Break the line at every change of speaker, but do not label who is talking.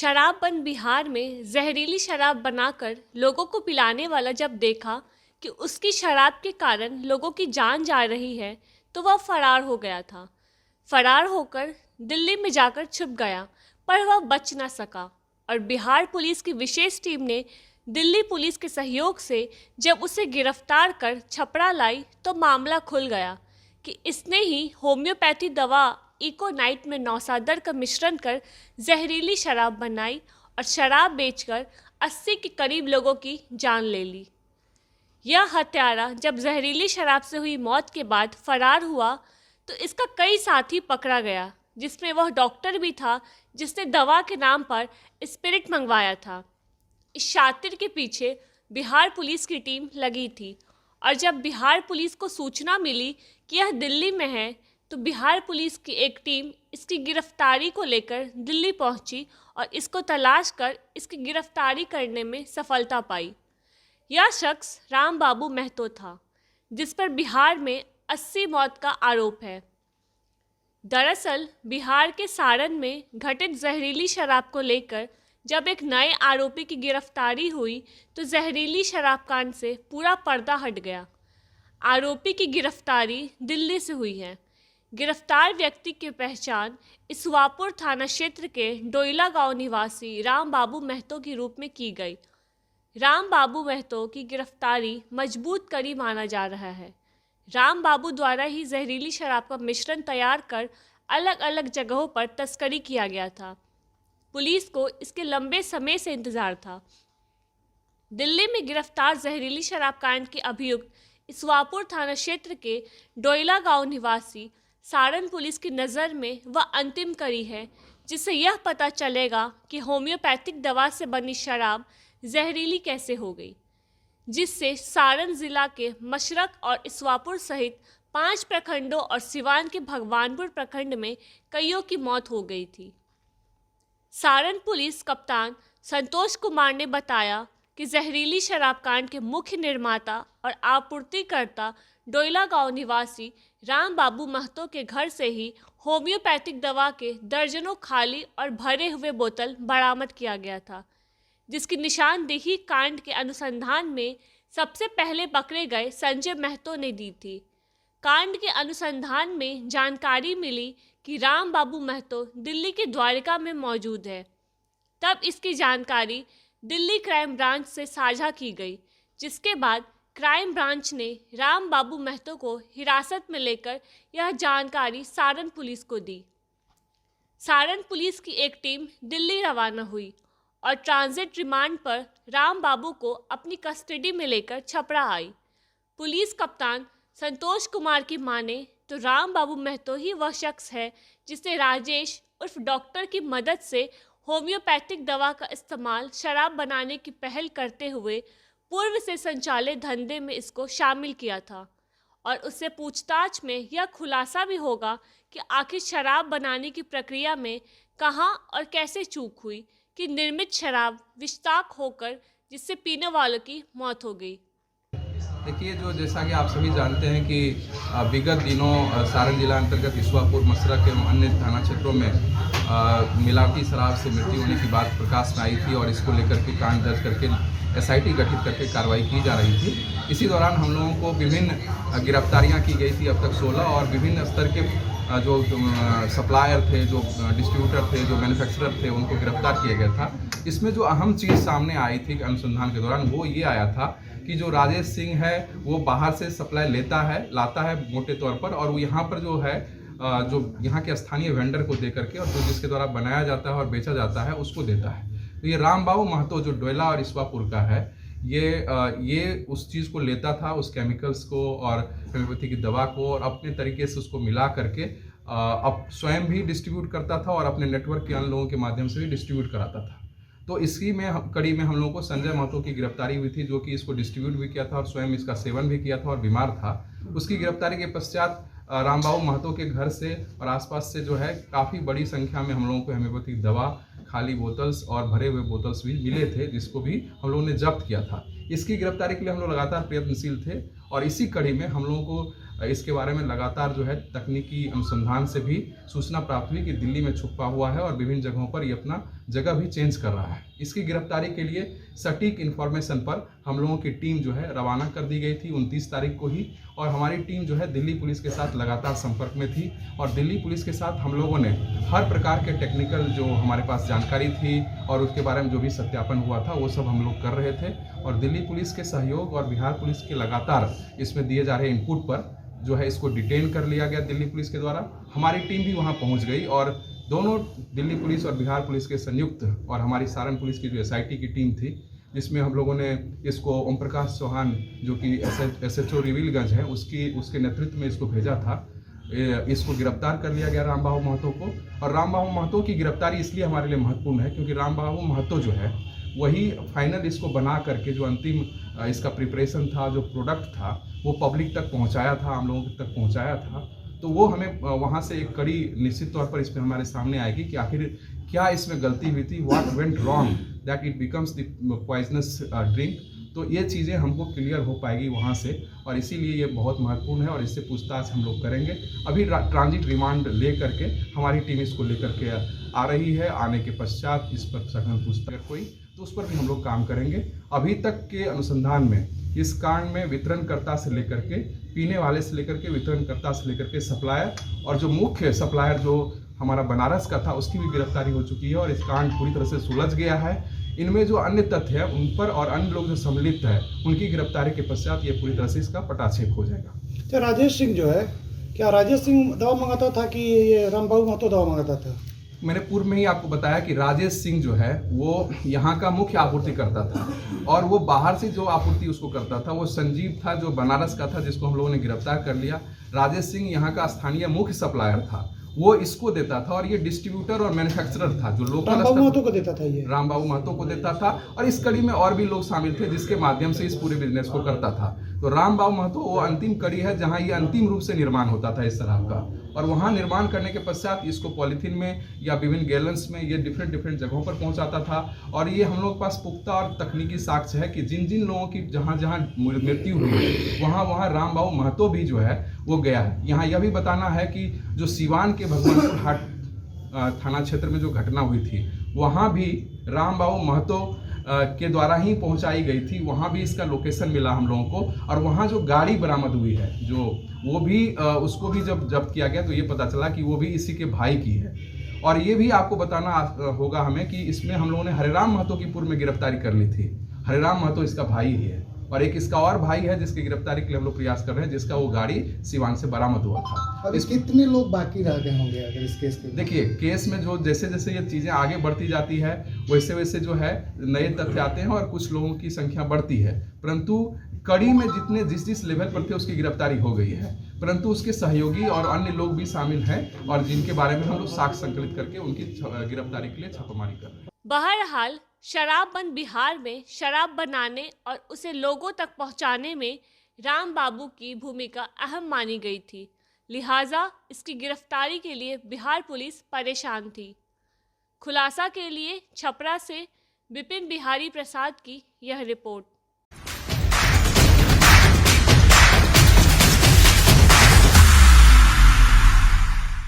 शराबबंद बिहार में जहरीली शराब बनाकर लोगों को पिलाने वाला जब देखा कि उसकी शराब के कारण लोगों की जान जा रही है तो वह फरार हो गया था। फरार होकर दिल्ली में जाकर छुप गया, पर वह बच न सका और बिहार पुलिस की विशेष टीम ने दिल्ली पुलिस के सहयोग से जब उसे गिरफ्तार कर छपरा लाई तो मामला खुल गया कि इसने ही होम्योपैथी दवा इकोनाइट में नौसादर का मिश्रण कर जहरीली शराब बनाई और शराब बेचकर 80 के करीब लोगों की जान ले ली। यह हत्यारा जब जहरीली शराब से हुई मौत के बाद फरार हुआ तो इसका कई साथी पकड़ा गया, जिसमें वह डॉक्टर भी था जिसने दवा के नाम पर स्पिरिट मंगवाया था। इस शातिर के पीछे बिहार पुलिस की टीम लगी थी और जब बिहार पुलिस को सूचना मिली कि यह दिल्ली में है तो बिहार पुलिस की एक टीम इसकी गिरफ्तारी को लेकर दिल्ली पहुंची और इसको तलाश कर इसकी गिरफ्तारी करने में सफलता पाई। यह शख्स राम बाबू महतो था, जिस पर बिहार में 80 मौत का आरोप है। दरअसल बिहार के सारण में घटित जहरीली शराब को लेकर जब एक नए आरोपी की गिरफ्तारी हुई तो जहरीली शराब कांड से पूरा पर्दा हट गया। आरोपी की गिरफ्तारी दिल्ली से हुई है। गिरफ्तार व्यक्ति की पहचान इसवापुर थाना क्षेत्र के डोइला गांव निवासी राम बाबू महतो के रूप में की गई। राम बाबू महतो की गिरफ्तारी मजबूत कड़ी माना जा रहा है। राम बाबू द्वारा ही जहरीली शराब का मिश्रण तैयार कर अलग अलग जगहों पर तस्करी किया गया था। पुलिस को इसके लंबे समय से इंतजार था। दिल्ली में गिरफ्तार जहरीली शराब कांड के अभियुक्त इसवापुर थाना क्षेत्र के डोइला गांव निवासी सारण पुलिस की नज़र में वह अंतिम कड़ी है, जिससे यह पता चलेगा कि होम्योपैथिक दवा से बनी शराब जहरीली कैसे हो गई, जिससे सारण जिला के मशरक और इसवापुर सहित 5 प्रखंडों और सिवान के भगवानपुर प्रखंड में कईयों की मौत हो गई थी। सारण पुलिस कप्तान संतोष कुमार ने बताया कि जहरीली शराब कांड के मुख्य निर्माता और आपूर्तिकर्ता डोइला गांव निवासी राम बाबू महतो के घर से ही होम्योपैथिक दवा के दर्जनों खाली और भरे हुए बोतल बरामद किया गया था, जिसकी निशानदेही कांड के अनुसंधान में सबसे पहले पकड़े गए संजय महतो ने दी थी। कांड के अनुसंधान में जानकारी मिली कि राम बाबू महतो दिल्ली के द्वारिका में मौजूद है। तब इसकी जानकारी दिल्ली क्राइम ब्रांच से साझा की गई, जिसके बाद क्राइम ब्रांच ने राम बाबू महतो को हिरासत में लेकर यह जानकारी सारण पुलिस को दी। सारण पुलिस की एक टीम दिल्ली रवाना हुई और ट्रांजिट रिमांड पर राम बाबू को अपनी कस्टडी में लेकर छपरा आई। पुलिस कप्तान संतोष कुमार की माने तो राम बाबू महतो ही वह शख्स है जिसने राजेश उर्फ डॉक्टर की मदद से होम्योपैथिक दवा का इस्तेमाल शराब बनाने की पहल करते हुए पूर्व से संचालित धंधे में इसको शामिल किया था। और उससे पूछताछ में यह खुलासा भी होगा कि आखिर शराब बनाने की प्रक्रिया में कहां और कैसे चूक हुई कि निर्मित शराब विषाक्त होकर जिससे पीने वालों की मौत हो गई।
देखिए, जो जैसा कि आप सभी जानते हैं कि विगत दिनों सारण जिला अंतर्गत इसवापुर मशरक एवं अन्य थाना क्षेत्रों में मिलावटी शराब से मृत्यु होने की बात प्रकाश में आई थी और इसको लेकर के कांड दर्ज करके SIT गठित करके कार्रवाई की जा रही थी। इसी दौरान हम लोगों को विभिन्न गिरफ्तारियां की गई थी, अब तक 16, और विभिन्न स्तर के जो सप्लायर थे, जो डिस्ट्रीब्यूटर थे, जो मैन्युफैक्चरर थे, उनको गिरफ्तार किया गया था। इसमें जो अहम चीज़ सामने आई थी अनुसंधान के दौरान वो ये आया था कि जो राजेश सिंह है वो बाहर से सप्लाई लाता है मोटे तौर पर, और वो यहाँ पर जो है जो यहाँ के स्थानीय वेंडर को दे करके और जो जिसके द्वारा बनाया जाता है और बेचा जाता है उसको देता है। तो ये राम बाबू महतो जो डोइला और इसवापुर का है, ये उस चीज़ को लेता था, उस केमिकल्स को और होम्योपैथी की दवा को, और अपने तरीके से उसको मिला करके अब स्वयं भी डिस्ट्रीब्यूट करता था और अपने नेटवर्क के अन्य लोगों के माध्यम से भी डिस्ट्रीब्यूट कराता था। तो इसी में कड़ी में हम लोगों को संजय महतो की गिरफ्तारी हुई थी, जो कि इसको डिस्ट्रीब्यूट भी किया था और स्वयं इसका सेवन भी किया था और बीमार था। उसकी गिरफ्तारी के पश्चात राम बाबू महतो के घर से और आसपास से जो है काफ़ी बड़ी संख्या में हम लोगों को होम्योपैथिक दवा, खाली बोतल्स और भरे हुए बोतल्स भी मिले थे, जिसको भी हम लोगों ने जब्त किया था। इसकी गिरफ्तारी के लिए हम लोग लगातार प्रयत्नशील थे और इसी कड़ी में हम लोगों को इसके बारे में लगातार जो है तकनीकी अनुसंधान से भी सूचना प्राप्त हुई कि दिल्ली में छुपा हुआ है और विभिन्न जगहों पर ये अपना जगह भी चेंज कर रहा है। इसकी गिरफ्तारी के लिए सटीक इन्फॉर्मेशन पर हम लोगों की टीम जो है रवाना कर दी गई थी 29 तारीख को ही, और हमारी टीम जो है दिल्ली पुलिस के साथ लगातार संपर्क में थी और दिल्ली पुलिस के साथ हम लोगों ने हर प्रकार के टेक्निकल जो हमारे पास जानकारी थी और उसके बारे में जो भी सत्यापन हुआ था वो सब हम लोग कर रहे थे। और दिल्ली पुलिस के सहयोग और बिहार पुलिस के लगातार इसमें दिए जा रहे इनपुट पर जो है इसको डिटेन कर लिया गया दिल्ली पुलिस के द्वारा। हमारी टीम भी वहाँ पहुँच गई और दोनों दिल्ली पुलिस और बिहार पुलिस के संयुक्त और हमारी सारण पुलिस की जो SIT की टीम थी, जिसमें हम लोगों ने इसको ओम प्रकाश चौहान जो कि SHO रिविलगंज है उसके नेतृत्व में इसको भेजा था। इसको गिरफ्तार कर लिया गया रामबाबू महतो को। और रामबाबू महतो की गिरफ्तारी इसलिए हमारे लिए महत्वपूर्ण है क्योंकि रामबाबू महतो जो है वही फाइनल इसको बना करके जो अंतिम इसका प्रिपरेशन था, जो प्रोडक्ट था वो पब्लिक तक पहुंचाया था, हम लोगों तक पहुंचाया था। तो वो हमें वहाँ से एक कड़ी निश्चित तौर पर इसमें हमारे सामने आएगी कि आखिर क्या इसमें गलती हुई थी, what went wrong that it becomes the poisonous drink. तो ये चीज़ें हमको क्लियर हो पाएगी वहाँ से, और इसीलिए ये बहुत महत्वपूर्ण है और इससे पूछताछ हम लोग करेंगे। अभी ट्रांजिट रिमांड ले करके हमारी टीम इसको लेकर के आ रही है। आने के पश्चात इस पर सघन पूछताछ कोई तो उस पर भी हम लोग काम करेंगे। अभी तक के अनुसंधान में इस कांड में वितरणकर्ता से लेकर के, पीने वाले से लेकर के, वितरणकर्ता से लेकर के सप्लायर, और जो मुख्य सप्लायर जो हमारा बनारस का था उसकी भी गिरफ्तारी हो चुकी है और इस कांड पूरी तरह से सुलझ गया है। इनमें जो अन्य तथ्य है उन पर और अन्य लोग जो सम्मिलित है उनकी गिरफ्तारी के पश्चात ये पूरी तरह से इसका पटाक्षेप हो जाएगा।
तो राजेश सिंह जो है, क्या राजेश सिंह दवा मंगाता था कि ये रामबाबू महतो दवा मंगाता था?
मैंने पूर्व में ही आपको बताया कि राजेश सिंह जो है वो यहाँ का मुख्य आपूर्ति करता था और वो बाहर से जो आपूर्ति उसको करता था वो संजीव था जो बनारस का था, जिसको हम लोगों ने गिरफ्तार कर लिया। राजेश सिंह यहाँ का स्थानीय मुख्य सप्लायर था, वो इसको देता था और ये डिस्ट्रीब्यूटर और मैन्युफैक्चरर था जो लोकल
रामबाबू महतो को देता था। ये
रामबाबू महतो को देता था और इस कड़ी में और भी लोग शामिल थे जिसके माध्यम से इस पूरे बिजनेस को करता था। तो रामबाबू महतो वो अंतिम कड़ी है जहां ये अंतिम रूप से निर्माण होता था इस शराब का, और वहां निर्माण करने के पश्चात इसको पॉलीथीन में या विभिन्न गैलन्स में ये डिफरेंट जगहों पर पहुंचाता था। और ये हम लोग के पास पुख्ता और तकनीकी साक्ष्य है कि जिन जिन लोगों की जहां जहां मृत्यु हुई है वहां रामबाबू महतो भी जो है वो गया है। यहाँ यह भी बताना है कि जो सिवान के भगवानपुर हाट थाना क्षेत्र में जो घटना हुई थी वहाँ भी रामबाबू महतो के द्वारा ही पहुंचाई गई थी। वहाँ भी इसका लोकेशन मिला हम लोगों को, और वहाँ जो गाड़ी बरामद हुई है जो वो भी उसको भी जब जब्त किया गया तो ये पता चला कि वो भी इसी के भाई की है। और ये भी आपको बताना होगा हमें कि इसमें हम लोगों ने हरेराम महतो की पूर्व में गिरफ्तारी कर ली थी। हरेराम महतो इसका भाई ही है और एक इसका और भाई है जिसकी गिरफ्तारी के लिए हम लोग प्रयास कर रहे हैं, जिसका वो गाड़ी सिवान से बरामद हुआ था।
अब इस कितने लोग बाकी रह गए होंगे अगर इस केस के?
देखिए, केस में जो जैसे जैसे ये चीज़ें आगे बढ़ती जाती है वैसे वैसे जो है नए तथ्य आते हैं और कुछ लोगों की संख्या बढ़ती है, परंतु कड़ी में जितने जिस लेवल पर थे उसकी गिरफ्तारी हो गई है, परंतु उसके सहयोगी और अन्य लोग भी शामिल हैं और जिनके बारे में हम लोग साक्ष्य संकलित करके उनकी गिरफ्तारी के लिए छापेमारी कर रहे हैं।
बहरहाल शराबबंद बिहार में शराब बनाने और उसे लोगों तक पहुंचाने में रामबाबू की भूमिका अहम मानी गई थी, लिहाजा इसकी गिरफ्तारी के लिए बिहार पुलिस परेशान थी। खुलासा के लिए छपरा से विपिन बिहारी प्रसाद की यह रिपोर्ट।